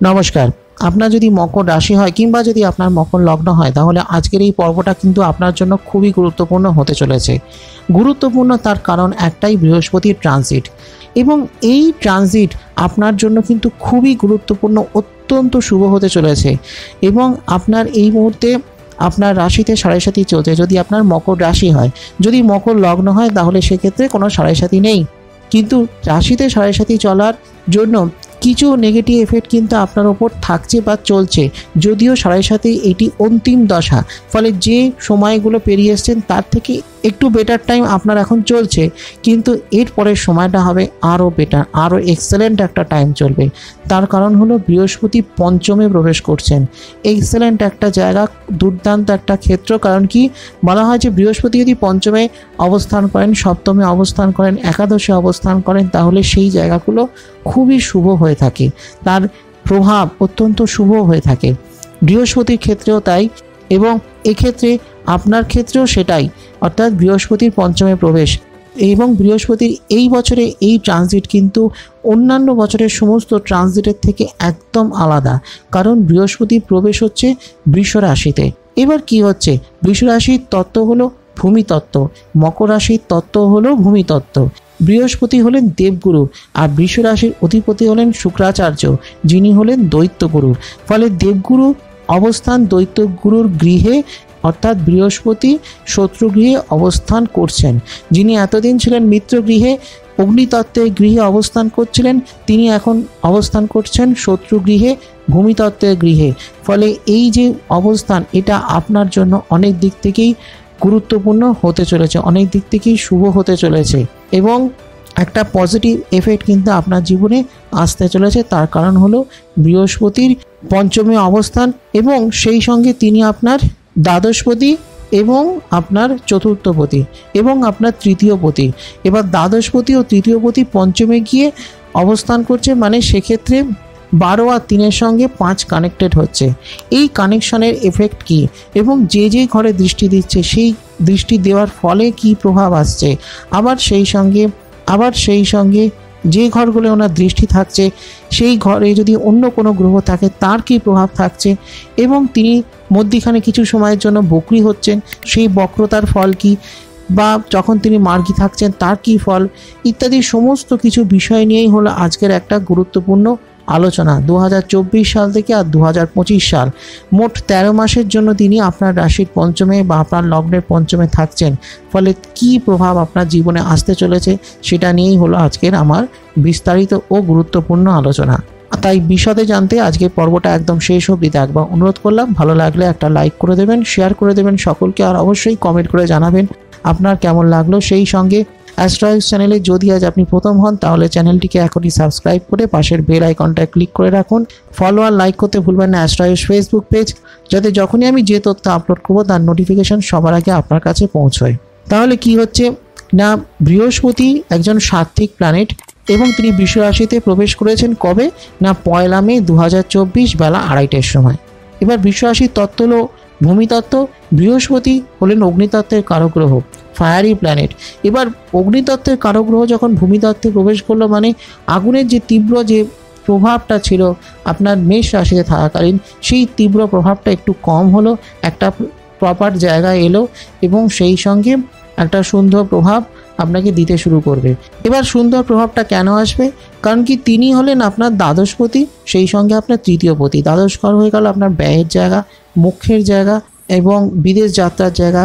নমস্কার। আপনার যদি মকর রাশি হয় কিংবা যদি আপনার মকর লগ্ন হয় তাহলে আজকের এই পর্বটা কিন্তু আপনার জন্য খুবই গুরুত্বপূর্ণ হতে চলেছে। গুরুত্বপূর্ণ তার কারণ একটাই, বৃহস্পতির ট্রানজিট। এবং এই ট্রানজিট আপনার জন্য কিন্তু খুবই গুরুত্বপূর্ণ, অত্যন্ত শুভ হতে চলেছে। এবং আপনার এই মুহূর্তে আপনার রাশিতে সাড়ে সাতি চলছে। যদি আপনার মকর রাশি হয়, যদি মকর লগ্ন হয় তাহলে সেক্ষেত্রে কোনো সাড়ে সাতি নেই, কিন্তু রাশিতে সাড়ে সাতি চলার জন্য কিছু নেগেটিভ এফেক্ট কিন্তু আপনার ওপর থাকছে বা চলছে। যদিও সাড়ে সাথে এটি অন্তিম দশা, ফলে যে সময়গুলো পেরিয়ে এসছেন তার থেকে একটু বেটার টাইম আপনার এখন চলছে, কিন্তু এর পরের সময়টা হবে আরও বেটার, আরও এক্সেলেন্ট একটা টাইম চলবে। তার কারণ হলো বৃহস্পতি পঞ্চমে প্রবেশ করছেন। এক্সেলেন্ট একটা জায়গা, দুর্দান্ত একটা ক্ষেত্র। কারণ কি বলা হয় যে বৃহস্পতি যদি পঞ্চমে অবস্থান করেন, সপ্তমে অবস্থান করেন, একাদশে অবস্থান করেন, তাহলে সেই জায়গাগুলো খুবই শুভ হয়ে থাকে, তার প্রভাব অত্যন্ত শুভ হয়ে থাকে। বৃহস্পতির ক্ষেত্রেও তাই, এবং এক্ষেত্রে আপনার ক্ষেত্রেও সেটাই, অর্থাৎ বৃহস্পতির পঞ্চমে প্রবেশ। এবং বৃহস্পতির এই বছরে এই ট্রানজিট কিন্তু অন্যান্য বছরের সমস্ত ট্রানজিটের থেকে একদম আলাদা, কারণ বৃহস্পতির প্রবেশ হচ্ছে বৃষ রাশিতে। এবার কি হচ্ছে, বৃষ রাশির তত্ত্ব হলো ভূমিতত্ত্ব, মকর রাশির তত্ত্ব হলো ভূমিতত্ত্ব। বৃহস্পতি হলেন দেবগুরু, আর বৃষ রাশির অধিপতি হলেন শুক্রাচার্য, যিনি হলেন দৈত্যগুরু। ফলে দেবগুরু অবস্থান দৈত্যগুরুর গৃহে, অর্থাৎ বৃহস্পতি শত্রুগৃহে অবস্থান করছেন। যিনি এতদিন ছিলেন মিত্রগৃহে, অগ্নিতত্ত্বের গৃহে অবস্থান করছিলেন, তিনি এখন অবস্থান করছেন শত্রুগৃহে, ভূমিতত্ত্বের গৃহে। ফলে এই যে অবস্থান, এটা আপনার জন্য অনেক দিক থেকেই গুরুত্বপূর্ণ হতে চলেছে, অনেক দিক থেকেই শুভ হতে চলেছে, এবং একটা পজিটিভ এফেক্ট কিন্তু আপনার জীবনে আসতে চলেছে। তার কারণ হলো বৃহস্পতির পঞ্চমে অবস্থান, এবং সেই সঙ্গে তিনি আপনার দ্বাদশপতি এবং আপনার চতুর্থপতি এবং আপনার তৃতীয়পতি। এবার দ্বাদশপতি ও তৃতীয়পতি পঞ্চমে গিয়ে অবস্থান করছে, মানে সেক্ষেত্রে 12 আর 3-এর সঙ্গে 5 কানেক্টেড হচ্ছে। এই কানেকশনের এফেক্ট কি, এবং যে যে ঘরে দৃষ্টি দিচ্ছে সেই দৃষ্টি দেওয়ার ফলে কি প্রভাব আসছে, আবার সেই সঙ্গে যে ঘরগুলো ওনার দৃষ্টি থাকছে সেই ঘরে যদি অন্য কোনো গ্রহ থাকে তার কি প্রভাব থাকছে, এবং তিনি মধ্যিখানে কিছু সময়ের জন্য বক্রী হচ্ছেন, সেই বক্রতার ফল কি, বা যখন তিনি মার্গী থাকছেন তার কি ফল, ইত্যাদি সমস্ত কিছু বিষয় নিয়েই হলো আজকের একটা গুরুত্বপূর্ণ আলোচনা। 2024 সাল থেকে আর 2025 সাল মোট 13 মাসের জন্য তিনি আপনার রাশির পঞ্চমে বা আপনার লগ্নের পঞ্চমে থাকছেন। ফলে কি প্রভাব আপনার জীবনে আসতে চলেছে সেটা নিয়েই হলো আজকের আমার বিস্তারিত ও গুরুত্বপূর্ণ আলোচনা। তাই বিশদে জানতে আজকের পর্বটা একদম শেষ অবধি দেখবার অনুরোধ করলাম। ভালো লাগলে একটা লাইক করে দেবেন, শেয়ার করে দেবেন সকলকে, আর অবশ্যই কমেন্ট করে জানাবেন আপনার কেমন লাগলো। সেই সঙ্গে অ্যাস্ট্রোলজি চ্যানেলে যদি আজ আপনি প্রথম হন তাহলে চ্যানেলটিকে এখনই সাবস্ক্রাইব করে পাশের বেল আইকনটা ক্লিক করে রাখুন। ফলো আর লাইক করতে ভুলবেন না অ্যাস্ট্রোলজি ফেসবুক পেজ, যাতে যখনই আমি যে তথ্য আপলোড করবো তার নোটিফিকেশন সবার আগে আপনার কাছে পৌঁছয়। তাহলে কি হচ্ছে না, বৃহস্পতি একজন সাত্ত্বিক প্ল্যানেট, এবং তিনি বৃষ রাশিতে প্রবেশ করেছেন কবে না 1 মে 2024 বেলা 2:30-এর সময়। এবার বৃষ রাশির তত্ত্ব হলো ভূমিতত্ত্ব। বৃহস্পতি হলেন অগ্নিতত্ত্বের কারগ্রহ, ফায়ারি প্ল্যানেট। এবার অগ্নিতত্ত্বের কারগ্রহ যখন ভূমিতত্ত্বে প্রবেশ করলো, মানে আগুনের যে তীব্র যে প্রভাবটা ছিল আপনার মেষ রাশিতে থাকাকালীন, সেই তীব্র প্রভাবটা একটু কম হলো, একটা প্রপার জায়গায় এলো, এবং সেই সঙ্গে একটা সুন্দর প্রভাব আপনাকে দিতে শুরু করবে। এবার সুন্দর প্রভাবটা কেন আসবে, কারণ কি তিনি হলেন আপনার দ্বাদশপতি, সেই সঙ্গে আপনার তৃতীয়পতি। দ্বাদশ ঘর হয়ে গেল আপনার ব্যয়ের জায়গা, মুখ্যের জায়গা, এবং বিদেশ যাত্রার জায়গা,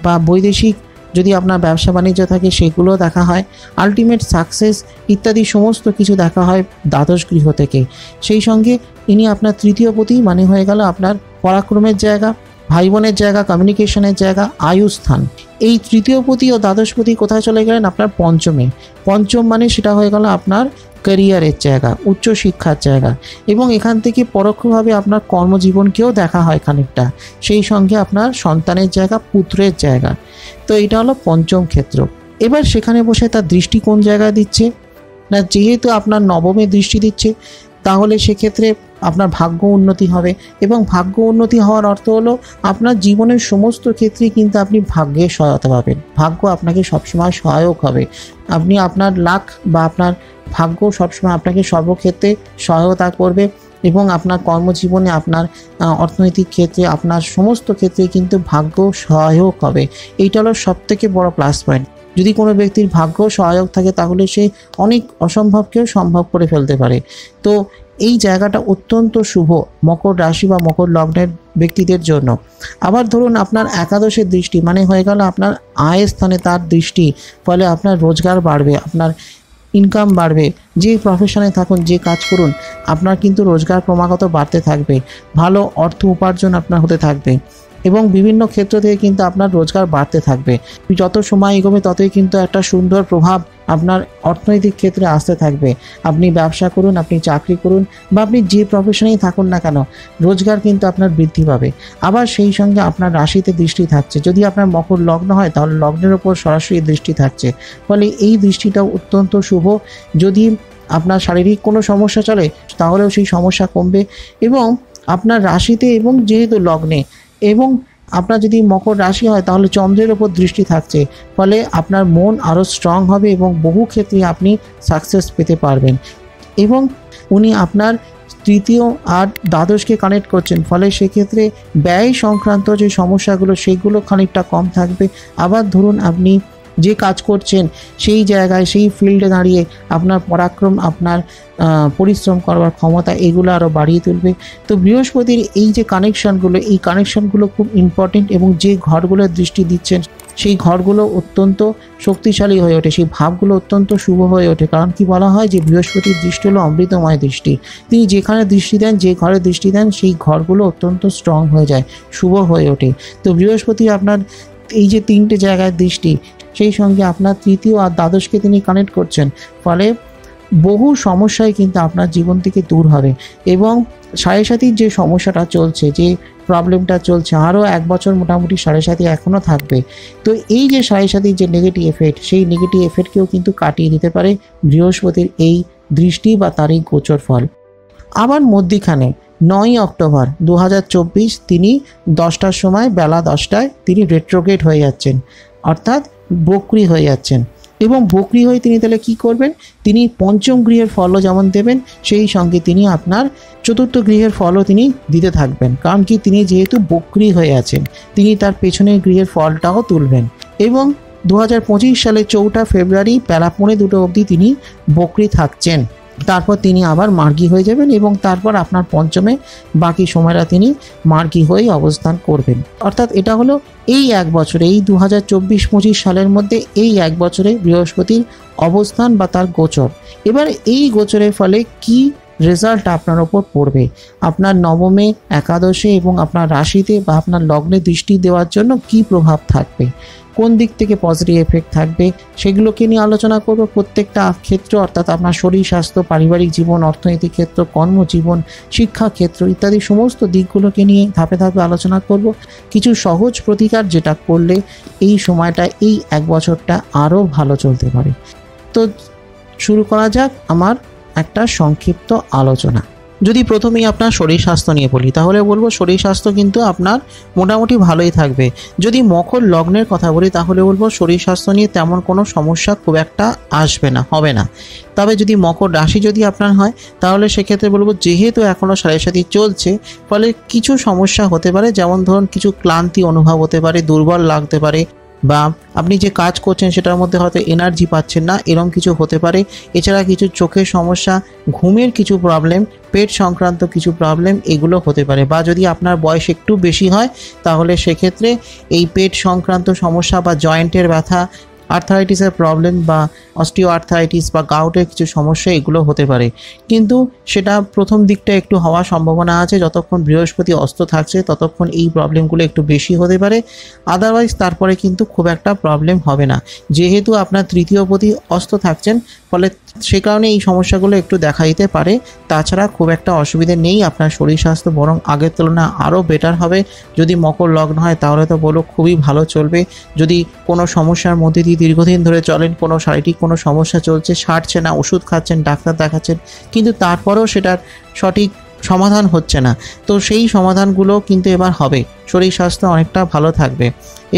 বা বৈদেশিক যদি আপনার ব্যবসা বাণিজ্য থাকে সেগুলো দেখা হয়, আলটিমেট সাকসেস ইত্যাদি সমস্ত কিছু দেখা হয় দ্বাদশ গৃহ থেকে। সেই সঙ্গে ইনি আপনার তৃতীয়পতি, মানে হয়ে গেল আপনার পরাক্রমের জায়গা, ভাই বোনের জায়গা, কমিউনিকেশনের জায়গা, আয়ুস্থান। এই তৃতীয়পতি ও দ্বাদশপতি কোথায় চলে গেলেন, আপনার পঞ্চমে। পঞ্চম মানে সেটা হয়ে গেল আপনার ক্যারিয়ারের জায়গা, উচ্চশিক্ষার জায়গা, এবং এখান থেকে পরোক্ষভাবে আপনার কর্মজীবনকেও দেখা হয় খানিকটা। সেই সঙ্গে আপনার সন্তানের জায়গা, পুত্রের জায়গা। তো এটা হলো পঞ্চম ক্ষেত্র। এবার সেখানে বসে তার দৃষ্টি কোন জায়গায় দিচ্ছে না, যেহেতু আপনার নবমে দৃষ্টি দিচ্ছে, তাহলে সেক্ষেত্রে আপনার ভাগ্য উন্নতি হবে, এবং ভাগ্য উন্নতি হওয়ার অর্থ হলো আপনার জীবনের সমস্ত ক্ষেত্রেই কিন্তু আপনি ভাগ্যের সহায়তা পাবেন। ভাগ্য আপনাকে সবসময় সহায়ক হবে। আপনি আপনার লাক বা আপনার ভাগ্য সবসময় আপনাকে সর্বক্ষেত্রে সহায়তা করবে, এবং আপনার কর্মজীবনে, আপনার অর্থনৈতিক ক্ষেত্রে, আপনার সমস্ত ক্ষেত্রে কিন্তু ভাগ্য সহায়ক হবে। এইটা হলো সবথেকে বড় প্লাস পয়েন্ট। যদি কোনো ব্যক্তির ভাগ্য সহায়ক থাকে তাহলে সে অনেক অসম্ভবকেও সম্ভব করে ফেলতে পারে। তো এই জায়গাটা অত্যন্ত শুভ মকর রাশি বা মকর লগ্নের ব্যক্তিদের জন্য। আবার ধরুন আপনার একাদশের দৃষ্টি মানে হয়ে গেল আপনার আয়ের স্থানে তার দৃষ্টি, ফলে আপনার রোজগার বাড়বে, আপনার ইনকাম বাড়বে। যে প্রফেশনে থাকুন, যে কাজ করুন, আপনার কিন্তু রোজগার ক্রমাগত বাড়তে থাকবে, ভালো অর্থ উপার্জন আপনার হতে থাকবে এবং বিভিন্ন ক্ষেত্র থেকে কিন্তু আপনার রোজগার বাড়তে থাকবে। যত সময় এগোবে ততই কিন্তু একটা সুন্দর প্রভাব আপনার অর্থনৈতিক ক্ষেত্রে আসতে থাকবে। আপনি ব্যবসা করুন, আপনি চাকরি করুন বা আপনি যে প্রফেশনেই থাকুন না কেন, রোজগার কিন্তু আপনার বৃদ্ধি পাবে। আবার সেই সঙ্গে আপনার রাশিতে দৃষ্টি থাকছে, যদি আপনার মকর লগ্ন হয় তাহলে লগ্নের ওপর সরাসরি দৃষ্টি থাকছে, ফলে এই দৃষ্টিটাও অত্যন্ত শুভ। যদি আপনার শারীরিক কোনো সমস্যা চলে তাহলেও সেই সমস্যা কমবে এবং আপনার রাশিতে এবং যেহেতু লগ্নে এবং আপনার যদি মকর রাশি হয় তাহলে চন্দ্রের ওপর দৃষ্টি থাকছে, ফলে আপনার মন আরও স্ট্রং হবে এবং বহু ক্ষেত্রে আপনি সাকসেস পেতে পারবেন। এবং উনি আপনার তৃতীয় আর দ্বাদশকে কানেক্ট করছেন, ফলে সেক্ষেত্রে ব্যয় সংক্রান্ত যে সমস্যাগুলো সেগুলো খানিকটা কম থাকবে। আবার ধরুন আপনি যে কাজ করছেন সেই জায়গায়, সেই ফিল্ডে দাঁড়িয়ে আপনার পরাক্রম, আপনার পরিশ্রম করবার ক্ষমতা এগুলো আরও বাড়িয়ে তুলবে। তো বৃহস্পতির এই যে কানেকশানগুলো, এই কানেকশানগুলো খুব ইম্পর্টেন্ট এবং যে ঘরগুলোর দৃষ্টি দিচ্ছেন সেই ঘরগুলো অত্যন্ত শক্তিশালী হয়ে ওঠে, সেই ভাবগুলো অত্যন্ত শুভ হয়ে ওঠে। কারণ কি বলা হয় যে বৃহস্পতির দৃষ্টি হলো অমৃতময় দৃষ্টি। তিনি যেখানে দৃষ্টি দেন, যে ঘরে দৃষ্টি দেন, সেই ঘরগুলো অত্যন্ত স্ট্রং হয়ে যায়, শুভ হয়ে ওঠে। তো বৃহস্পতি আপনার এই যে তিনটে জায়গায় দৃষ্টি, সেই সঙ্গে আপনার তৃতীয় আর দ্বাদশকে তিনি কানেক্ট করছেন, ফলে বহু সমস্যাই কিন্তু আপনার জীবন থেকে দূর হবে। এবং সাড়ে-সাতির যে সমস্যাটা চলছে, যে প্রবলেমটা চলছে, আরও 1 বছর মোটামুটি সাড়ে-সাতি এখনও থাকবে। তো এই যে সাড়ে-সাতির যে নেগেটিভ এফেক্ট, সেই নেগেটিভ এফেক্টকেও কিন্তু কাটিয়ে দিতে পারে বৃহস্পতির এই দৃষ্টি বা তার এই গোচর ফল। আবার মধ্যিখানে 9 অক্টোবর 2024 তিনি 10টার সময়, বেলা 10টায় তিনি রেট্রোগ্রেড হয়ে যাচ্ছেন, অর্থাৎ বক্রি হয়ে যাচ্ছেন। এবং বক্রি হয়ে তিনি তাহলে কী করবেন, তিনি পঞ্চম গৃহের ফলও যেমন দেবেন, সেই সঙ্গে তিনি আপনার চতুর্থ গৃহের ফলও তিনি দিতে থাকবেন। কারণ কি, তিনি যেহেতু বক্রি হয়ে আছেন, তিনি তার পেছনের গৃহের ফলটাও তুলবেন। এবং 2025 সালে 4 ফেব্রুয়ারি বেলা 2:45 অবধি তিনি বক্রি থাকছেন। তারপর তিনি আবার মার্গী হয়ে যাবেন এবং তারপর আপনার পঞ্চমে বাকি সময়টা তিনি মার্গী হয়ে অবস্থান করবেন। অর্থাৎ এটা হলো এই 1 বছরে, এই 2024-25 সালের মধ্যে এই 1 বছরে বৃহস্পতির অবস্থান বা তার গোচর। এবার এই গোচরের ফলে কি রেজাল্ট আপনার ওপর পড়বে, আপনার নবমে, একাদশে এবং আপনার রাশিতে বা আপনার লগ্নে দৃষ্টি দেওয়ার জন্য কি প্রভাব থাকবে, কোন দিক থেকে পজিটিভ এফেক্ট থাকবে, সেগুলোকে নিয়ে আলোচনা করব। প্রত্যেকটা ক্ষেত্র, অর্থাৎ আপনার শরীর স্বাস্থ্য, পারিবারিক জীবন, অর্থনৈতিক ক্ষেত্র, কর্মজীবন, শিক্ষা ক্ষেত্র ইত্যাদি সমস্ত দিকগুলোকে নিয়ে ধাপে ধাপে আলোচনা করব। কিছু সহজ প্রতিকার যেটা করলে এই সময়টা, এই 1 বছরটা আরও ভালো চলতে পারে। তো শুরু করা যাক আমার একটা সংক্ষিপ্ত আলোচনা। যদি প্রথমেই আপনার শরীর স্বাস্থ্য নিয়ে বলি তাহলে বলবো শরীর স্বাস্থ্য কিন্তু আপনার মোটামুটি ভালোই থাকবে। যদি মকর লগ্নের কথা বলি তাহলে বলবো শরীর স্বাস্থ্য নিয়ে তেমন কোনো সমস্যা খুব একটা আসবে না, হবে না। তবে যদি মকর রাশি যদি আপনার হয় তাহলে সেক্ষেত্রে বলবো যেহেতু এখনও সাড়ে-সাতি চলছে, ফলে কিছু সমস্যা হতে পারে। যেমন ধরুন কিছু ক্লান্তি অনুভব হতে পারে, দুর্বল লাগতে পারে, বা আপনি যে কাজ করছেন সেটার মধ্যে হয়তো এনার্জি পাচ্ছেন না, এরকম কিছু হতে পারে। এছাড়া কিছু চোখের সমস্যা, ঘুমের কিছু প্রবলেম, পেট সংক্রান্ত কিছু প্রবলেম এগুলো হতে পারে। বা যদি আপনার বয়স একটু বেশি হয় তাহলে সেক্ষেত্রে এই পেট সংক্রান্ত সমস্যা বা জয়েন্টের ব্যথা, আর্থারাইটিসের প্রবলেম বা অস্টিও আর্থারাইটিস বা গাউটের কিছু সমস্যা এগুলো হতে পারে। কিন্তু সেটা প্রথম দিকটা একটু হওয়ার সম্ভাবনা আছে, যতক্ষণ বৃহস্পতি অস্ত থাকছে ততক্ষণ এই প্রবলেমগুলো একটু বেশি হতে পারে। আদারওয়াইজ তারপরে কিন্তু খুব একটা প্রবলেম হবে না, যেহেতু আপনার তৃতীয় পতি অস্ত থাকছেন, ফলে সে কারণে এই সমস্যাগুলো একটু দেখা দিতে পারে। তাছাড়া খুব একটা অসুবিধে নেই, আপনার শরীর স্বাস্থ্য বরং আগের তুলনায় আরও বেটার হবে। যদি মকর লগ্ন হয় তাহলে তো বলো খুবই ভালো চলবে। যদি কোনো সমস্যার মধ্যে দিয়ে দীর্ঘদিন ধরে চলেন, কোনো শারীরিক কোনো সমস্যা চলছে, সারছে না, ওষুধ খাচ্ছেন, ডাক্তার দেখাচ্ছেন, কিন্তু তারপরেও সেটার সঠিক সমাধান হচ্ছে না, তো সেই সমাধানগুলো কিন্তু এবার হবে। শরীর স্বাস্থ্য অনেকটা ভালো থাকবে।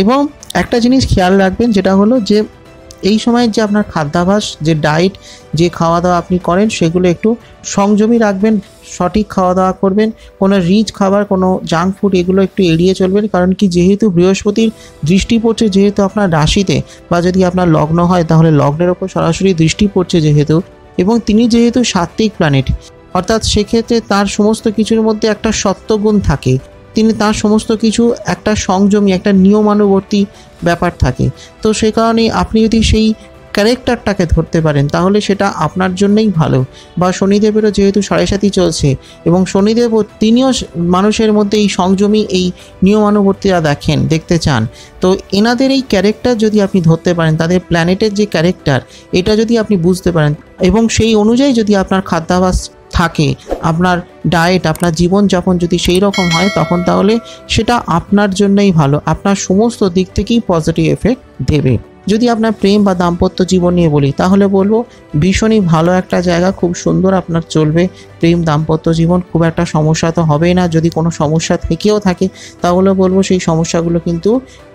এবং একটা জিনিস খেয়াল রাখবেন, যেটা হলো যে এই সময় যে আপনার খাদ্যাভ্যাস, যে ডায়েট, যে খাওয়া দাওয়া আপনি করেন সেগুলো একটু সংযমী রাখবেন, সঠিক খাওয়া দাওয়া করবেন, কোনো রিচ খাবার, কোনো জাঙ্ক ফুড এগুলো একটু এড়িয়ে চলবেন। কারণ কি, যেহেতু বৃহস্পতির দৃষ্টি পড়ছে যেহেতু আপনার রাশিতে, বা যদি আপনার লগ্ন হয় তাহলে লগ্নের ওপর সরাসরি দৃষ্টি পড়ছে যেহেতু, এবং তিনি যেহেতু সাত্ত্বিক প্ল্যানেট, অর্থাৎ সেক্ষেত্রে তার সমস্ত কিছুর মধ্যে একটা সত্ত্বগুণ থাকে, তিনি তার সমস্ত কিছু একটা সংযমী, একটা নিয়মানুবর্তী ব্যাপার থাকে। তো সে কারণেই আপনি যদি সেই ক্যারেক্টারটাকে ধরতে পারেন তাহলে সেটা আপনার জন্যই ভালো। বা শনিদেবেরও যেহেতু 7.5 চলছে, এবং শনিদেবও তিনিও মানুষের মধ্যে এই সংযমী, এই নিয়মানুবর্তীরা দেখতে চান। তো এনাদের এই ক্যারেক্টার যদি আপনি ধরতে পারেন, তাদের প্ল্যানেটের যে ক্যারেক্টার, এটা যদি আপনি বুঝতে পারেন এবং সেই অনুযায়ী যদি আপনার খাদ্যাভ্যাস থাকে, আপনার ডায়েট, আপনার জীবনযাপন যদি সেই রকম হয়, তখন তাহলে সেটা আপনার জন্যই ভালো, আপনার সমস্ত দিক থেকেই পজিটিভ এফেক্ট দেবে। যদি আপনার প্রেম বা দাম্পত্য জীবন নিয়ে বলি তাহলে বলবো ভীষণই ভালো একটা জায়গা, খুব সুন্দর আপনার চলবে প্রেম দাম্পত্য জীবন, খুব একটা সমস্যা তো হবেই না। যদি কোনো সমস্যা থেকেও থাকে তাহলে বলবো সেই সমস্যাগুলো কিন্তু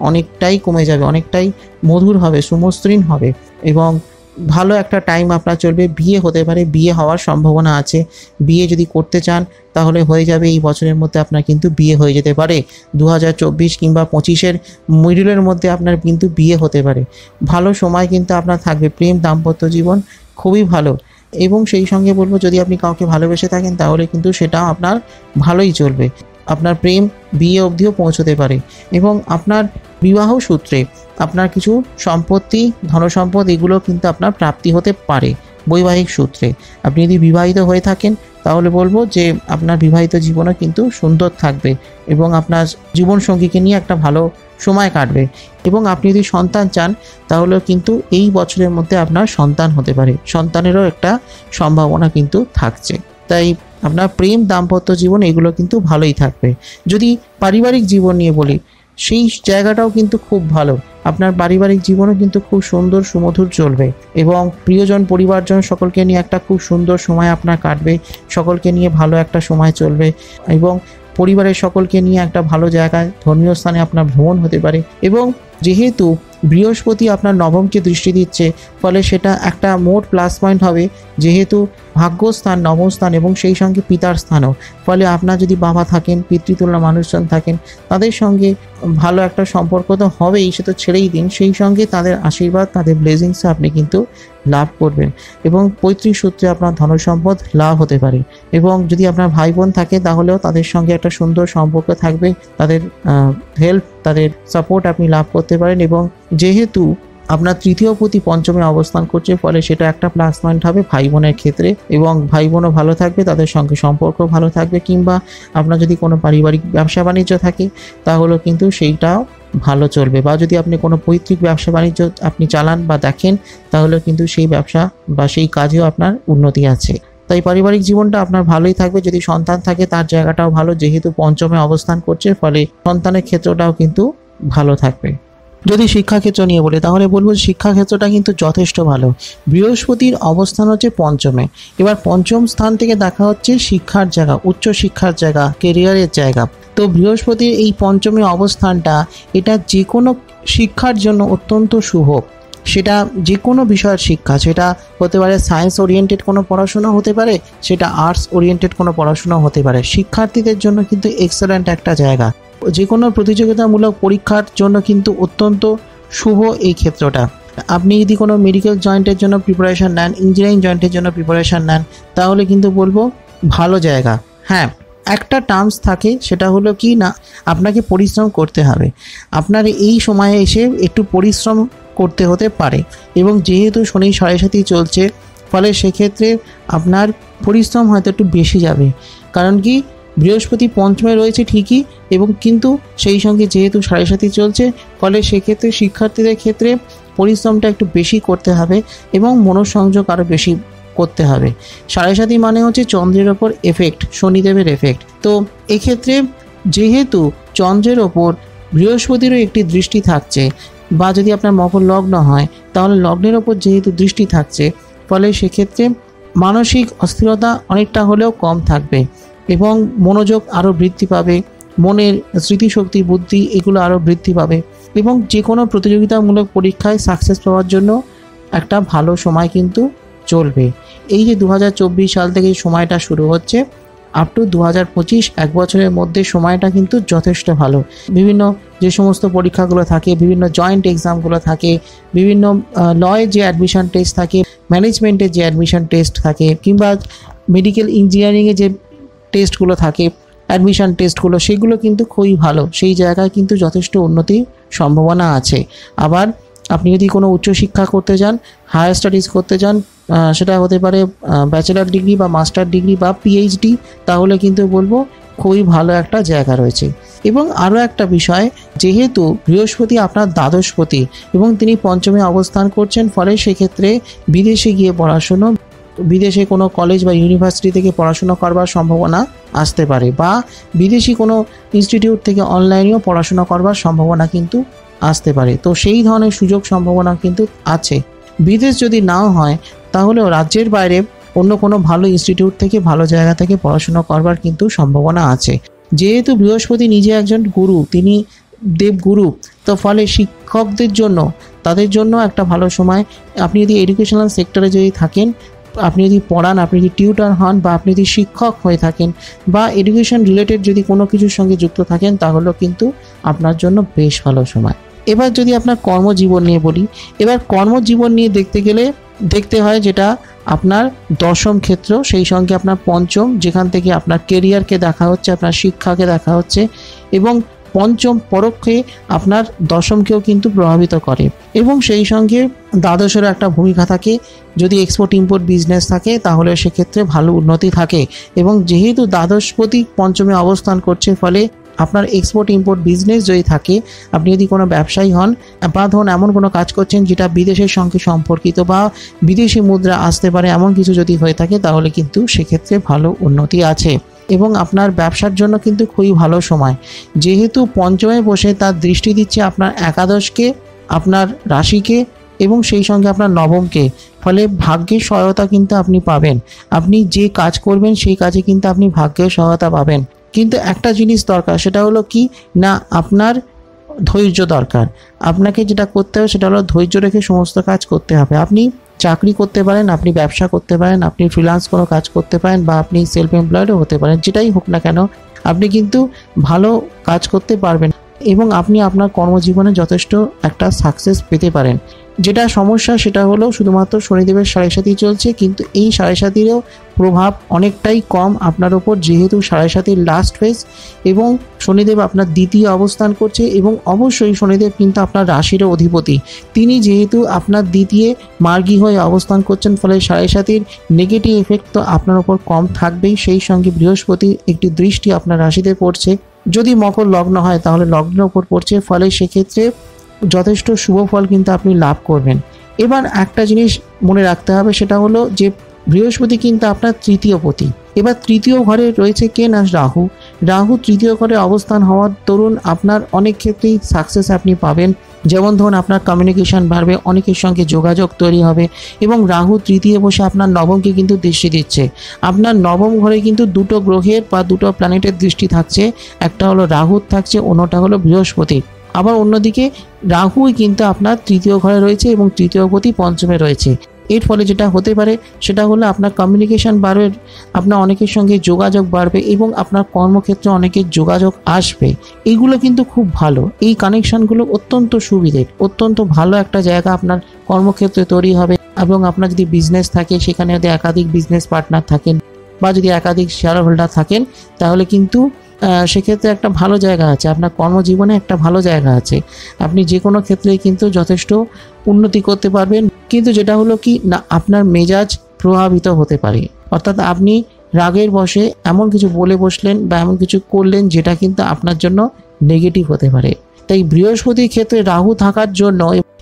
অনেকটাই কমে যাবে, অনেকটাই মধুর হবে, সুমসৃণ হবে, এবং ভালো একটা টাইম আপনার চলবে। বিয়ে হতে পারে, বিয়ে হওয়ার সম্ভাবনা আছে। বিয়ে যদি করতে চান তাহলে হয়ে যাবে, এই বছরের মধ্যে আপনার কিন্তু বিয়ে হয়ে যেতে পারে। 2024 কিংবা 25-এর মিডলের মধ্যে আপনার কিন্তু বিয়ে হতে পারে। ভালো সময় কিন্তু আপনার থাকবে, প্রেম দাম্পত্য জীবন খুবই ভালো। এবং সেই সঙ্গে বলবো যদি আপনি কাউকে ভালোবেসে থাকেন তাহলে কিন্তু সেটা আপনার ভালোই চলবে, আপনার প্রেম বিয়ে অবধিও পৌঁছতে পারে। এবং আপনার বিবাহ সূত্রে আপনার কিছু সম্পত্তি, ধনসম্পদ এগুলো কিন্তু আপনার প্রাপ্তি হতে পারে বৈবাহিক সূত্রে। আপনি যদি বিবাহিত হয়ে থাকেন তাহলে বলবো যে আপনার বিবাহিত জীবনও কিন্তু সুন্দর থাকবে, এবং আপনার জীবনসঙ্গীকে নিয়ে একটা ভালো সময় কাটবে। এবং আপনি যদি সন্তান চান তাহলেও কিন্তু এই বছরের মধ্যে আপনার সন্তান হতে পারে, সন্তানেরও একটা সম্ভাবনা কিন্তু থাকছে। তাই আপনার প্রেম দাম্পত্য জীবন এগুলো কিন্তু ভালোই থাকবে। যদি পারিবারিক জীবন নিয়ে বলি সেই জায়গাটাও কিন্তু খুব ভালো, আপনার পারিবারিক জীবনও কিন্তু খুব সুন্দর সুমধুর চলবে, এবং প্রিয়জন পরিবারজন সকলকে নিয়ে একটা খুব সুন্দর সময় আপনার কাটবে, সকলকে নিয়ে ভালো একটা সময় চলবে, এবং পরিবারের সকলকে নিয়ে একটা ভালো জায়গায় ধর্মীয় স্থানে আপনার ভ্রমণ হতে পারে। এবং যেহেতু বৃহস্পতি আপনার নবমকে দৃষ্টি দিচ্ছে, ফলে সেটা একটা মোট প্লাস পয়েন্ট হবে, যেহেতু ভাগ্যস্থান নবম স্থান এবং সেই সঙ্গে পিতার স্থানও। ফলে আপনার যদি বাবা থাকেন, পিতৃতুল্য মানুষজন থাকেন, তাদের সঙ্গে ভালো একটা সম্পর্ক তো হবেই, সে তো ছেড়েই দিন, সেই সঙ্গে তাদের আশীর্বাদ, তাদের ব্লেসিংসে আপনি কিন্তু লাভ করবেন, এবং পৈতৃক সূত্রে আপনার ধনসম্পদ লাভ হতে পারে। এবং যদি আপনার ভাই বোন থাকে তাহলেও তাদের সঙ্গে একটা সুন্দর সম্পর্ক থাকবে, তাদের হেল্প, তাদের সাপোর্ট আপনি লাভ করতে পারেন। এবং যেহেতু আপনার তৃতীয় পতি পঞ্চমে অবস্থান করছে, ফলে সেটা একটা প্লাস পয়েন্ট হবে ভাই বোনের ক্ষেত্রে, এবং ভাই বোনও ভালো থাকবে, তাদের সঙ্গে সম্পর্ক ভালো থাকবে। কিংবা আপনার যদি কোনো পারিবারিক ব্যবসা বাণিজ্য থাকে তাহলেও কিন্তু সেইটাও ভালো চলবে, বা যদি আপনি কোনো পৈতৃক ব্যবসা বাণিজ্য আপনি চালান বা দেখেন তাহলেও কিন্তু সেই ব্যবসা বা সেই কাজেও আপনার উন্নতি আছে। তাই পারিবারিক জীবনটা আপনার ভালোই থাকবে। যদি সন্তান থাকে তার জায়গাটাও ভালো, যেহেতু পঞ্চমে অবস্থান করছে, ফলে সন্তানের ক্ষেত্রটাও কিন্তু ভালো থাকবে। যদি শিক্ষাক্ষেত্র নিয়ে বলি তাহলে বলবো শিক্ষাক্ষেত্রটা কিন্তু যথেষ্ট ভালো। বৃহস্পতির অবস্থান হচ্ছে পঞ্চমে, এবার পঞ্চম স্থান থেকে দেখা হচ্ছে শিক্ষার জায়গা, উচ্চ শিক্ষার জায়গা, কেরিয়ারের জায়গা। তো বৃহস্পতির এই পঞ্চমে অবস্থানটা এটা যে কোনো শিক্ষার জন্য অত্যন্ত শুভ। সেটা যে কোনো বিষয়ের শিক্ষা, সেটা হতে পারে সায়েন্স ওরিয়েন্টেড কোনো পড়াশোনা হতে পারে, সেটা আর্টস ওরিয়েন্টেড কোনো পড়াশোনা হতে পারে। শিক্ষার্থীদের জন্য কিন্তু এক্সেলেন্ট একটা জায়গা, যে কোনো প্রতিযোগিতামূলক পরীক্ষার জন্য কিন্তু অত্যন্ত শুভ এই ক্ষেত্রটা। আপনি যদি কোনো মেডিকেল জয়েন্টের জন্য প্রিপারেশান নেন, ইঞ্জিনিয়ারিং জয়েন্টের জন্য প্রিপারেশান নেন, তাহলে কিন্তু বলবো ভালো জায়গা। হ্যাঁ, একটা টার্মস থাকে, সেটা হলো কি না, আপনাকে পরিশ্রম করতে হবে। আপনার এই সময়ে এসে একটু পরিশ্রম করতে হতে পারে, এবং যেহেতু শনি 7.5 চলছে, ফলে সেক্ষেত্রে আপনার পরিশ্রম হয়তো একটু বেশি যাবে। কারণ কি, বৃহস্পতি পঞ্চমে রয়েছে ঠিকই, এবং কিন্তু সেই সঙ্গে যেহেতু 7.5 চলছে, ফলে সেক্ষেত্রে শিক্ষার্থীদের ক্ষেত্রে পরিশ্রমটা একটু বেশি করতে হবে, এবং মনোসংযোগ আরও বেশি করতে হবে। 7.5 মানে হচ্ছে চন্দ্রের ওপর এফেক্ট, শনিদেবের এফেক্ট। তো এক্ষেত্রে যেহেতু চন্দ্রের ওপর বৃহস্পতিরও একটি দৃষ্টি থাকছে, বা যদি আপনার মকর লগ্ন হয় তাহলে লগ্নের ওপর যেহেতু দৃষ্টি থাকছে, ফলে সেক্ষেত্রে মানসিক অস্থিরতা অনেকটা হলেও কম থাকবে, এবং মনোযোগ আরও বৃদ্ধি পাবে, মনের স্মৃতিশক্তি, বুদ্ধি এগুলো আরও বৃদ্ধি পাবে এবং যে কোনো প্রতিযোগিতামূলক পরীক্ষায় সাকসেস পাওয়ার জন্য একটা ভালো সময় কিন্তু চলবে। এই যে 2024 সাল থেকে সময়টা শুরু হচ্ছে আপ টু 2025 এক বছরের মধ্যে সময়টা কিন্তু যথেষ্ট ভালো। বিভিন্ন যে সমস্ত পরীক্ষাগুলো থাকে, বিভিন্ন জয়েন্ট এক্সামগুলো থাকে, বিভিন্ন লয়ে যে অ্যাডমিশন টেস্ট থাকে, ম্যানেজমেন্টের যে অ্যাডমিশন টেস্ট থাকে, কিংবা মেডিকেল ইঞ্জিনিয়ারিংয়ে যে টেস্টগুলো থাকে, অ্যাডমিশন টেস্টগুলো, সেগুলো কিন্তু খুবই ভালো। সেই জায়গায় কিন্তু যথেষ্ট উন্নতির সম্ভাবনা আছে। আবার আপনি যদি কোনো উচ্চশিক্ষা করতে যান, হায়ার স্টাডিজ করতে যান, সেটা হতে পারে ব্যাচেলার ডিগ্রি বা মাস্টার ডিগ্রি বা পিএইচডি, তাহলে কিন্তু বলবো খুবই ভালো একটা জায়গা রয়েছে। এবং আরও একটা বিষয়, যেহেতু বৃহস্পতি আপনার দ্বাদশপতি এবং তিনি পঞ্চমে অবস্থান করছেন, ফলে সেক্ষেত্রে বিদেশে গিয়ে পড়াশুনো, বিদেশে কোনো কলেজ বা ইউনিভার্সিটি থেকে পড়াশুনো করবার সম্ভাবনা আসতে পারে, বা বিদেশি কোনো ইনস্টিটিউট থেকে অনলাইনেও পড়াশোনা করবার সম্ভাবনা কিন্তু আসতে পারে। তো সেই ধরনের সুযোগ সম্ভাবনা কিন্তু আছে। বিদেশ যদি নাও হয় তাহলেও রাজ্যের বাইরে অন্য কোনো ভালো ইনস্টিটিউট থেকে, ভালো জায়গা থেকে পড়াশোনা করবার কিন্তু সম্ভাবনা আছে। যেহেতু বৃহস্পতি নিজে একজন গুরু, তিনি দেবগুরু, তো ফলে শিক্ষকদের জন্য, তাদের জন্য একটা ভালো সময়। আপনি যদি এডুকেশনাল সেক্টরে যদি থাকেন, আপনি যদি পড়ান, আপনি যদি টিউটর হন, বা আপনি যদি শিক্ষক হয়ে থাকেন, বা এডুকেশন রিলেটেড যদি কোনো কিছুর সঙ্গে যুক্ত থাকেন, তাহলেও কিন্তু আপনার জন্য বেশ ভালো সময়। এবার যদি আপনার কর্মজীবন নিয়ে বলি, এবার কর্মজীবন নিয়ে দেখতে গেলে দেখতে হয় যেটা আপনার দশম ক্ষেত্র, সেই সঙ্গে আপনার পঞ্চম, যেখান থেকে আপনার কেরিয়ারকে দেখা হচ্ছে, আপনার শিক্ষাকে দেখা হচ্ছে, এবং পঞ্চম পরোক্ষে আপনার দশমকেও কিন্তু প্রভাবিত করে, এবং সেই সঙ্গে দ্বাদশেরও একটা ভূমিকা থাকে। যদি এক্সপোর্ট ইম্পোর্ট বিজনেস থাকে তাহলে সেক্ষেত্রে ভালো উন্নতি থাকে। এবং যেহেতু দ্বাদশপতি পঞ্চমে অবস্থান করছে, ফলে আপনার এক্সপোর্ট ইম্পোর্ট বিজনেস যদি থাকে, আপনি যদি কোনো ব্যবসায়ী হন, বা ধরুন এমন কোনো কাজ করছেন যেটা বিদেশের সঙ্গে সম্পর্কিত, বা বিদেশি মুদ্রা আসতে পারে, এমন কিছু যদি হয়ে থাকে, তাহলে কিন্তু সেক্ষেত্রে ভালো উন্নতি আছে। এবং আপনার ব্যবসার জন্য কিন্তু খুবই ভালো সময়, যেহেতু পঞ্চমে বসে তার দৃষ্টি দিচ্ছে আপনার একাদশকে, আপনার রাশিকে, এবং সেই সঙ্গে আপনার নবমকে। ফলে ভাগ্যের সহায়তা কিন্তু আপনি পাবেন। আপনি যে কাজ করবেন সেই কাজে কিন্তু আপনি ভাগ্যের সহায়তা পাবেন। কিন্তু একটা জিনিস দরকার, সেটা হলো কি না, আপনার ধৈর্য দরকার। আপনাকে যেটা করতে হবে সেটা হলো ধৈর্য রেখে সমস্ত কাজ করতে হবে। আপনি চাকরি করতে পারেন, আপনি ব্যবসা করতে পারেন, আপনি ফ্রিল্যান্স কোনো কাজ করতে পারেন, বা আপনি সেলফ এমপ্লয়েডও হতে পারেন। যেটাই হোক না কেন, আপনি কিন্তু ভালো কাজ করতে পারবেন এবং আপনি আপনার কর্মজীবনে যথেষ্ট একটা সাকসেস পেতে পারেন। যেটা সমস্যা সেটা হলো শুধুমাত্র শনিদেবের 7.5 চলছে, কিন্তু এই 7.5-এরও প্রভাব অনেকটাই কম আপনার ওপর, যেহেতু 7.5 লাস্ট ফেজ এবং শনিদেব আপনার দ্বিতীয় অবস্থান করছে, এবং অবশ্যই শনিদেব কিন্তু আপনার রাশিরও অধিপতি। তিনি যেহেতু আপনার দ্বিতীয় মার্গী হয়ে অবস্থান করছেন, ফলে 7.5-এর নেগেটিভ এফেক্ট তো আপনার ওপর কম থাকবেই। সেই সঙ্গে বৃহস্পতির একটি দৃষ্টি আপনার রাশিতে পড়ছে, যদি মকর লগ্ন হয় তাহলে লগ্নের ওপর পড়ছে, ফলে সেক্ষেত্রে যথেষ্ট শুভ ফল কিন্তু আপনি লাভ করবেন। এবার একটা জিনিস মনে রাখতে হবে, সেটা হলো যে বৃহস্পতি কিন্তু আপনার তৃতীয় পতি। এবার তৃতীয় ঘরে রয়েছে কে না রাহু। রাহু তৃতীয় ঘরে অবস্থান হওয়ার দরুন আপনার অনেক ক্ষেত্রেই সাকসেস আপনি পাবেন। যেমন ধরুন আপনার কমিউনিকেশন বাড়বে, অনেকের সঙ্গে যোগাযোগ তৈরি হবে, এবং রাহু তৃতীয় বসে আপনার নবমকে কিন্তু দৃষ্টি দিচ্ছে। আপনার নবম ঘরে কিন্তু দুটো গ্রহের বা দুটো প্ল্যানেটের দৃষ্টি থাকছে, একটা হলো রাহুর থাকছে, অন্যটা হলো বৃহস্পতির। আবার অন্যদিকে রাহুই কিন্তু আপনার তৃতীয় ঘরে রয়েছে এবং তৃতীয় পতি পঞ্চমে রয়েছে। এর ফলে যেটা হতে পারে সেটা হলো আপনার কমিউনিকেশন বাড়বে, আপনার অনেকের সঙ্গে যোগাযোগ বাড়বে, এবং আপনার কর্মক্ষেত্রে অনেকের যোগাযোগ আসবে। এইগুলো কিন্তু খুব ভালো, এই কানেকশনগুলো অত্যন্ত সুবিধের, অত্যন্ত ভালো একটা জায়গা আপনার কর্মক্ষেত্রে তৈরি হবে। এবং আপনার যদি বিজনেস থাকে, সেখানে যদি একাধিক বিজনেস পার্টনার থাকেন, বা যদি একাধিক শেয়ার হোল্ডার থাকেন, তাহলে কিন্তু সেক্ষেত্রে একটা ভালো জায়গা আছে, আপনার কর্মজীবনে একটা ভালো জায়গা আছে। আপনি যে কোনো ক্ষেত্রেই কিন্তু যথেষ্ট উন্নতি করতে পারবেন। কিন্তু যেটা হলো কি না, আপনার মেজাজ প্রভাবিত হতে পারে, অর্থাৎ আপনি রাগের বশে এমন কিছু বলে বসলেন বা এমন কিছু করলেন যেটা কিন্তু আপনার জন্য নেগেটিভ হতে পারে। তাই বৃহস্পতির ক্ষেত্রে রাহু থাকার জন্য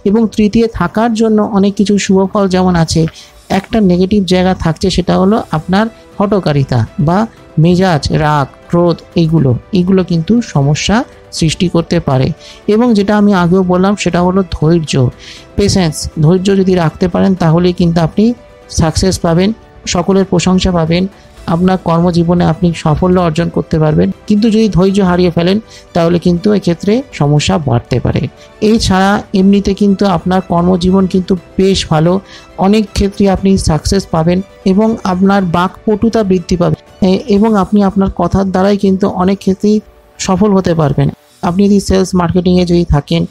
এবং তৃতীয় থাকার জন্য অনেক কিছু শুভ ফল যেমন আছে, একটা নেগেটিভ জায়গা থাকছে, সেটা হলো আপনার হঠকারিতা বা মেজাজ, রাগ, ক্রোধ, এইগুলো কিন্তু সমস্যা সৃষ্টি করতে পারে। এবং যেটা আমি আগেও বললাম সেটা হলো ধৈর্য, পেশেন্স। ধৈর্য যদি রাখতে পারেন তাহলেই কিন্তু আপনি সাকসেস পাবেন, সকলের প্রশংসা পাবেন, আপনার কর্মজীবনে আপনি সাফল্য অর্জন করতে পারবেন, কিন্তু যদি ধৈর্য হারিয়ে ফেলেন তাহলে কিন্তু এক্ষেত্রে সমস্যা বাড়তে পারে। এছাড়া এমনিতে কিন্তু আপনার কর্মজীবন কিন্তু বেশ ভালো, অনেক ক্ষেত্রে আপনি সাকসেস পাবেন এবং আপনার বাকপটুতা বৃদ্ধি পাবে এবং আপনি আপনার কথার দ্বারাই কিন্তু অনেক ক্ষেত্রেই সফল হতে পারবেন। আপনি যদি সেলস মার্কেটিংয়ে যদি থাকেন,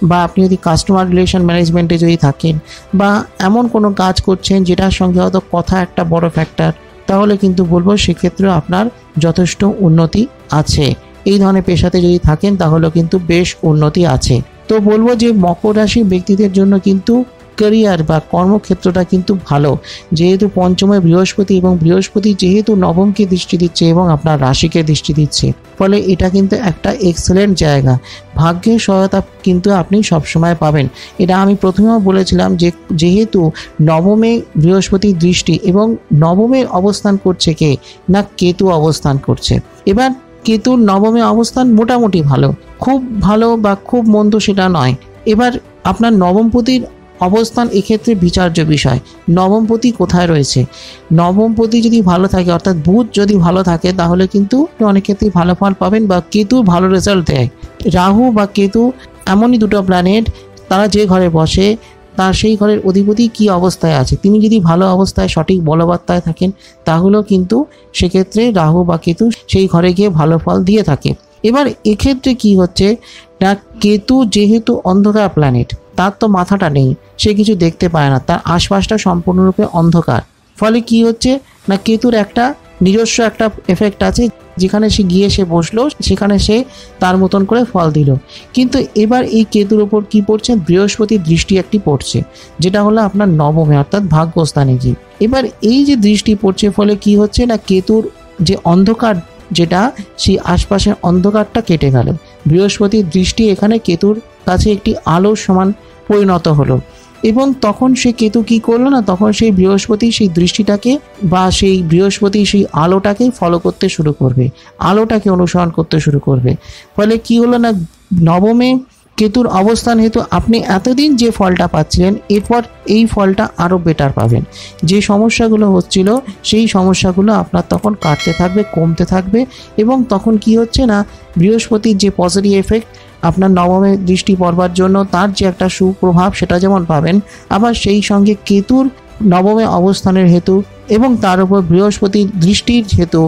বা আপনি যদি কাস্টমার রিলেশন ম্যানেজমেন্টে যদি থাকেন, বা এমন কোনো কাজ করছেন যেটার সঙ্গে হয়তো কথা একটা বড় ফ্যাক্টর, তাহলে কিন্তু বলবো সেক্ষেত্রে আপনার যথেষ্ট উন্নতি আছে। এই ধরনের পেশাতে যদি থাকেন তাহলে কিন্তু বেশ উন্নতি আছে। তো বলবো যে মকর রাশির ব্যক্তিদের জন্য কিন্তু ক্যারিয়ার বা কর্মক্ষেত্রটা কিন্তু ভালো, যেহেতু পঞ্চমে বৃহস্পতি এবং বৃহস্পতি যেহেতু নবমকে দৃষ্টি দিচ্ছে এবং আপনার রাশিকে দৃষ্টি দিচ্ছে, ফলে এটা কিন্তু একটা এক্সেলেন্ট জায়গা। ভাগ্যের সহায়তা কিন্তু আপনি সবসময় পাবেন। এটা আমি প্রথমেও বলেছিলাম যে যেহেতু নবমে বৃহস্পতির দৃষ্টি এবং নবমে অবস্থান করছে কে না কেতু অবস্থান করছে। এবার কেতুর নবমে অবস্থান মোটামুটি ভালো, খুব ভালো বা খুব মন্দ সেটা নয়। এবার আপনার নবমপতির অবস্থান এক্ষেত্রে বিচার্য বিষয়। নবমপতি কোথায় রয়েছে, নবমপতি যদি ভালো থাকে অর্থাৎ বুধ যদি ভালো থাকে তাহলে কিন্তু অনেক ক্ষেত্রেই ভালো ফল পাবেন বা কেতু ভালো রেজাল্ট দেয়। রাহু বা কেতু এমনই দুটো প্ল্যানেট, তারা যে ঘরে বসে তার সেই ঘরের অধিপতি কি অবস্থায় আছে, তিনি যদি ভালো অবস্থায় সঠিক বলবত্তায় থাকেন তাহলেও কিন্তু সেক্ষেত্রে রাহু বা কেতু সেই ঘরে গিয়ে ভালো ফল দিয়ে থাকে। এবার এক্ষেত্রে কি হচ্ছে না, কেতু যেহেতু অন্ধকার প্ল্যানেট, তার তো মাথাটা নেই, সে কিছু দেখতে পায় না, তার আশপাশটা সম্পূর্ণরূপে অন্ধকার। ফলে কি হচ্ছে না, কেতুর একটা নিজস্ব একটা এফেক্ট আছে, যেখানে সে গিয়ে সে বসলো সেখানে সে তার মতন করে ফল দিল। কিন্তু এবার এই কেতুর উপর কি পড়ছে, বৃহস্পতির দৃষ্টি একটি পড়ছে, যেটা হলো আপনার নবমে অর্থাৎ ভাগ্যস্থানে গিয়ে। এবার এই যে দৃষ্টি পড়ছে ফলে কি হচ্ছে না, কেতুর যে অন্ধকার যেটা সেই আশপাশের অন্ধকারটা কেটে গেল। বৃহস্পতির দৃষ্টি এখানে কেতুর কাছে একটি আলোর সমান পরিণত হলো এবং তখন সে কেতু কি করলো না, তখন সেই বৃহস্পতি সেই দৃষ্টিটাকে বা সেই বৃহস্পতি সেই আলোটাকে ফলো করতে শুরু করবে, আলোটাকে অনুসরণ করতে শুরু করবে। ফলে কি হলো না, নবমে কেতুর অবস্থান হেতু আপনি এতদিন যে ফলটা পাচ্ছিলেন এরপর এই ফলটা আরও বেটার পাবেন। যে সমস্যাগুলো হচ্ছিল সেই সমস্যাগুলো আপনার তখন কাটতে থাকবে, কমতে থাকবে এবং তখন কি হচ্ছে না, বৃহস্পতির যে পজিটিভ এফেক্ট আপনার নবমে দৃষ্টি পড়বার জন্য তার যে একটা সুপ্রভাব সেটা যেমন পাবেন, আবার সেই সঙ্গে কেতুর নবমে অবস্থানের হেতু এবং তার উপর বৃহস্পতির দৃষ্টির হেতু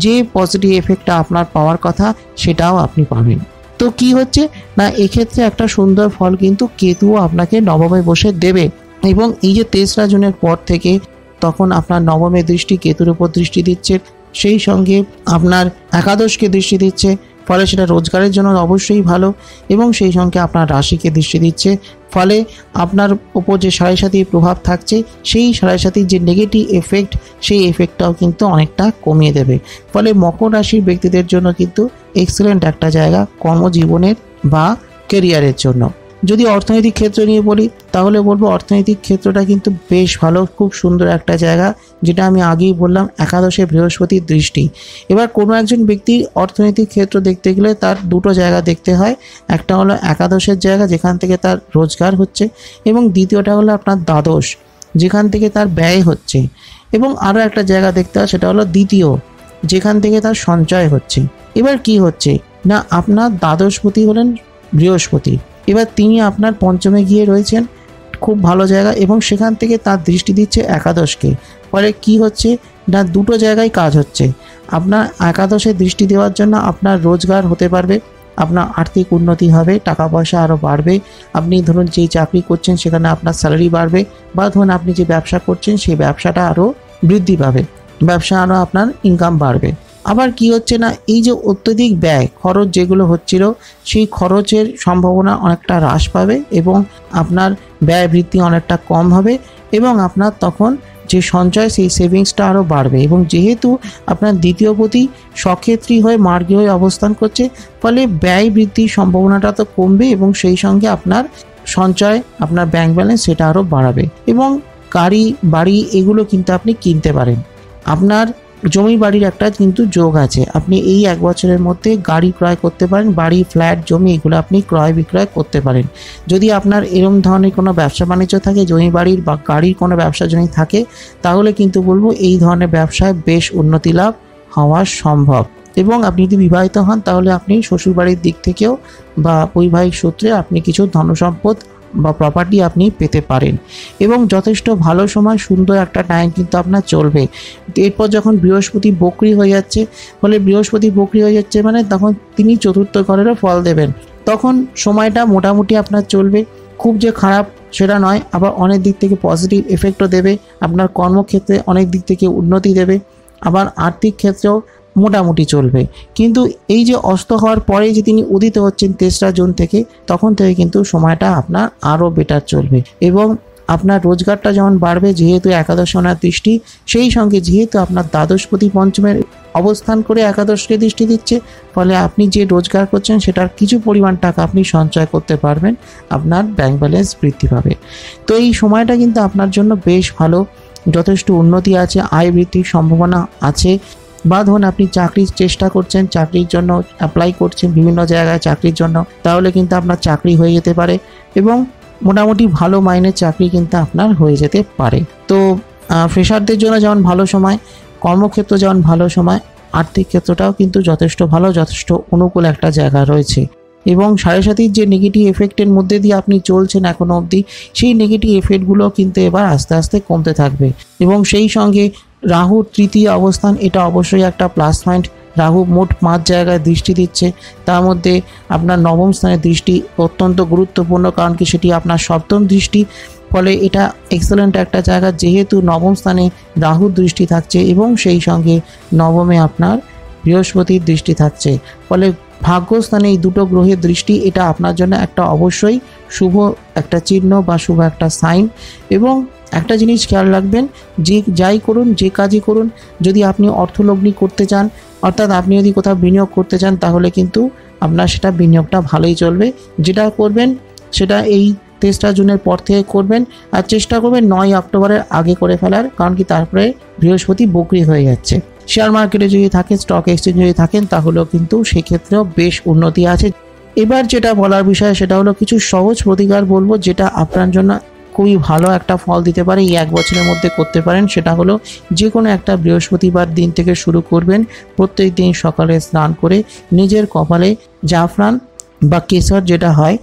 যে পজিটিভ এফেক্টটা আপনার পাওয়ার কথা সেটাও আপনি পাবেন। তো কি হচ্ছে না, এক্ষেত্রে একটা সুন্দর ফল কিন্তু কেতুও আপনাকে নবমে বসে দেবে এবং এই যে 23রা জুনের পর থেকে তখন আপনার নবমে দৃষ্টি কেতুর উপর দৃষ্টি দিচ্ছে, সেই সঙ্গে আপনার একাদশকে দৃষ্টি দিচ্ছে, ফলে সেটা রোজগারের জন্য অবশ্যই ভালো এবং সেই সঙ্গে আপনার রাশিকে দৃষ্টি দিচ্ছে। ফলে আপনার উপর যে সাড়ে সাতির প্রভাব থাকছে সেই সাড়ে সাতির যে নেগেটিভ এফেক্ট সেই এফেক্টটাও কিন্তু অনেকটা কমিয়ে দেবে। ফলে মকর রাশির ব্যক্তিদের জন্য কিন্তু এক্সেলেন্ট একটা জায়গা কর্মজীবনের বা কেরিয়ারের জন্য। যদি অর্থনৈতিক ক্ষেত্র নিয়ে বলি তাহলে বলবো অর্থনৈতিক ক্ষেত্রটা কিন্তু বেশ ভালো, খুব সুন্দর একটা জায়গা, যেটা আমি আগেই বললাম একাদশে বৃহস্পতির দৃষ্টি। এবার কোনো একজন ব্যক্তির অর্থনৈতিক ক্ষেত্র দেখতে গেলে তার দুটো জায়গা দেখতে হয়, একটা হলো একাদশের জায়গা যেখান থেকে তার রোজগার হচ্ছে এবং দ্বিতীয়টা হলো আপনার দ্বাদশ যেখান থেকে তার ব্যয় হচ্ছে, এবং আরও একটা জায়গা দেখতে হয় সেটা হলো দ্বিতীয় যেখান থেকে তার সঞ্চয় হচ্ছে। এবার কি হচ্ছে না, আপনার দ্বাদশপতি হলেন বৃহস্পতি, এবার তিনি আপনার পঞ্চমে গিয়ে রয়েছেন, খুব ভালো জায়গা এবং সেখান থেকে তার দৃষ্টি দিচ্ছে একাদশকে। ফলে কি হচ্ছে না, দুটো জায়গায় কাজ হচ্ছে। আপনার একাদশে দৃষ্টি দেওয়ার জন্য আপনার রোজগার হতে পারবে, আপনার আর্থিক উন্নতি হবে, টাকা পয়সা আরও বাড়বে। আপনি ধরুন যেই চাকরি করছেন সেখানে আপনার স্যালারি বাড়বে, বা ধরুন আপনি যে ব্যবসা করছেন সেই ব্যবসাটা আরও বৃদ্ধি পাবে, ব্যবসা আরও আপনার ইনকাম বাড়বে। আবার কি হচ্ছে না, এই যে অত্যধিক ব্যয় খরচ যেগুলো হচ্ছিল সেই খরচের সম্ভাবনা অনেকটা হ্রাস পাবে এবং আপনার ব্যয় বৃদ্ধি অনেকটা কম হবে এবং আপনার তখন যে সঞ্চয় সেই সেভিংসটা আরও বাড়বে। এবং যেহেতু আপনার দ্বিতীয়পতি সক্ষেত্রী হয়ে মার্গী হয়ে অবস্থান করছে, ফলে ব্যয় বৃদ্ধির সম্ভাবনাটা তো কমবে এবং সেই সঙ্গে আপনার সঞ্চয় আপনার ব্যাংক ব্যালেন্স সেটা আরও বাড়াবে এবং গাড়ি বাড়ি এগুলো কিন্তু আপনি কিনতে পারেন। আপনার জমি বাড়ির একটা কিন্তু যোগ আছে। আপনি এই 1 বছরের মধ্যে গাড়ি ক্রয় করতে পারেন, বাড়ি, ফ্ল্যাট, জমি এগুলো আপনি ক্রয় বিক্রয় করতে পারেন। যদি আপনার এরম ধরনের কোনো ব্যবসা বাণিজ্য থাকে, জমি বাড়ির বা গাড়ির কোনো ব্যবসা যদি থাকে, তাহলে কিন্তু বলবো এই ধরনের ব্যবসায় বেশ উন্নতি লাভ হওয়া সম্ভব। এবং আপনি যদি বিবাহিত হন তাহলে আপনি শ্বশুরবাড়ির দিক থেকেও বা বৈবাহিক সূত্রে আপনি কিছু ধনসম্পদ বা প্রপার্টি আপনি পেতে পারেন। এবং যথেষ্ট ভালো সময়, সুন্দর একটা টাইম কিন্তু আপনার চলবে। এরপর যখন বৃহস্পতি বক্রী হয়ে যাচ্ছে, ফলে বৃহস্পতি বক্রী হয়ে যাচ্ছে মানে তখন তিনি চতুর্থ ঘরেরও ফল দেবেন। তখন সময়টা মোটামুটি আপনার চলবে, খুব যে খারাপ সেটা নয়, আবার অনেক দিক থেকে পজিটিভ এফেক্টও দেবে। আপনার কর্মক্ষেত্রে অনেক দিক থেকে উন্নতি দেবে, আবার আর্থিক ক্ষেত্রেও মোটামুটি চলবে। কিন্তু এই যে অস্ত হওয়ার পরে যে তিনি উদিত হচ্ছেন 3রা জুন থেকে, তখন থেকে কিন্তু সময়টা আপনার আরও বেটার চলবে। এবং আপনার রোজগারটা যেমন বাড়বে, যেহেতু একাদশ ওনার দৃষ্টি, সেই সঙ্গে যেহেতু আপনার দ্বাদশপতি পঞ্চমের অবস্থান করে একাদশকে দৃষ্টি দিচ্ছে, ফলে আপনি যে রোজগার করছেন সেটার কিছু পরিমাণ টাকা আপনি সঞ্চয় করতে পারবেন, আপনার ব্যাংক ব্যালেন্স বৃদ্ধি পাবে। তো এই সময়টা কিন্তু আপনার জন্য বেশ ভালো, যথেষ্ট উন্নতি আছে, আয় বৃদ্ধির সম্ভাবনা আছে। বা ধরুন আপনি চাকরির চেষ্টা করছেন, চাকরির জন্য অ্যাপ্লাই করছেন বিভিন্ন জায়গায় চাকরির জন্য, তাহলে কিন্তু আপনার চাকরি হয়ে যেতে পারে এবং মোটামুটি ভালো মাইনের চাকরি কিন্তু আপনার হয়ে যেতে পারে। তো ফ্রেশারদের জন্য যেমন ভালো সময়, কর্মক্ষেত্র যেমন ভালো সময়, আর্থিক ক্ষেত্রটাও কিন্তু যথেষ্ট ভালো, যথেষ্ট অনুকূল একটা জায়গা রয়েছে। এবং 7.5 যে নেগেটিভ এফেক্টের মধ্যে দিয়ে আপনি চলছেন এখনও অবধি, সেই নেগেটিভ এফেক্টগুলো কিন্তু এবার আস্তে আস্তে কমতে থাকবে। এবং সেই সঙ্গে রাহুর 3য় অবস্থান, এটা অবশ্যই একটা প্লাস পয়েন্ট। রাহু মোট 5 জায়গায় দৃষ্টি দিচ্ছে, তার মধ্যে আপনার 9ম স্থানে দৃষ্টি অত্যন্ত গুরুত্বপূর্ণ, কারণ কি সেটি আপনার 7ম দৃষ্টি। ফলে এটা এক্সেলেন্ট একটা জায়গা, যেহেতু 9ম স্থানে রাহুর দৃষ্টি থাকছে এবং সেই সঙ্গে 9মে আপনার বৃহস্পতির দৃষ্টি থাকছে। ফলে ভাগ্যস্থানে এই দুটো গ্রহের দৃষ্টি, এটা আপনার জন্য একটা অবশ্যই শুভ একটা চিহ্ন বা শুভ একটা সাইন। এবং একটা জিনিস খেয়াল রাখবেন, যে যাই করুন, যে কাজই করুন, যদি আপনি অর্থলগ্নি করতে চান, অর্থাৎ আপনি যদি কোথাও বিনিয়োগ করতে চান, তাহলে কিন্তু আপনার সেটা বিনিয়োগটা ভালোই চলবে। যেটা করবেন সেটা এই 23 জুনের পর থেকে করবেন, আর চেষ্টা করবেন 9 অক্টোবরের আগে করে ফেলার, কারণ কি তারপরে বৃহস্পতি বক্রী হয়ে যাচ্ছে। শেয়ার মার্কেটে যদি থাকেন, স্টক এক্সচেঞ্জে যদি থাকেন, তাহলেও কিন্তু সেক্ষেত্রেও বেশ উন্নতি আছে। এবার যেটা বলার বিষয় সেটা হলো কিছু সহজ প্রতিকার বলবো, যেটা আপনার জন্য খুবই ভালো একটা ফল দিতে পারে, এই 1 বছরের মধ্যে করতে পারেন। সেটা হলো যে কোনো একটা বৃহস্পতিবার দিন থেকে শুরু করবেন। প্রত্যেক দিন সকালে স্নান করে নিজের কপালে জাফরান বা কেশর যেটা হয়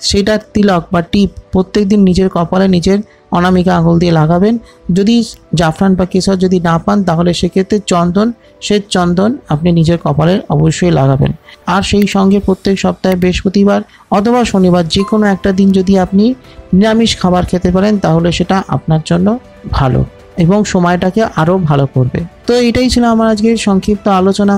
সেটার তিলক বা টিপ প্রত্যেক দিন নিজের কপালে নিজের অনামিকা আঙুল দিয়ে লাগাবেন। যদি জাফরান বা কেশর যদি না পান, তাহলে সেক্ষেত্রে চন্দন, শ্বেত চন্দন আপনি নিজের কপালে অবশ্যই লাগাবেন। আর সেই সঙ্গে প্রত্যেক সপ্তাহে বৃহস্পতিবার অথবা শনিবার যে কোনো একটা দিন যদি আপনি নিরামিষ খাবার খেতে পারেন, তাহলে সেটা আপনার জন্য ভালো এবং সময়টাকে আরও ভালো করবে। তো এটাই ছিল আমার আজকের সংক্ষিপ্ত আলোচনা।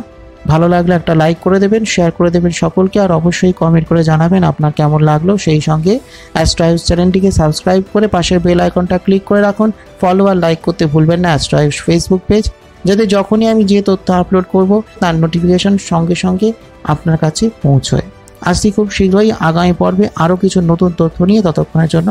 ভালো লাগলে একটা লাইক করে দেবেন, শেয়ার করে দেবেন সকলকে, আর অবশ্যই কমেন্ট করে জানাবেন আপনার কেমন লাগলো। সেই সঙ্গে অ্যাস্ট্রোহাউস চ্যানেলটিকে সাবস্ক্রাইব করে পাশের বেল আইকনটা ক্লিক করে রাখুন। ফলো আর লাইক করতে ভুলবেন না অ্যাস্ট্রোহাউস ফেসবুক পেজ, যাতে যখনই আমি যে তথ্য আপলোড করব তার নোটিফিকেশন সঙ্গে সঙ্গে আপনার কাছে পৌঁছয়। আসছি খুব শীঘ্রই আগামী পর্বে আরও কিছু নতুন তথ্য নিয়ে। ততক্ষণের জন্য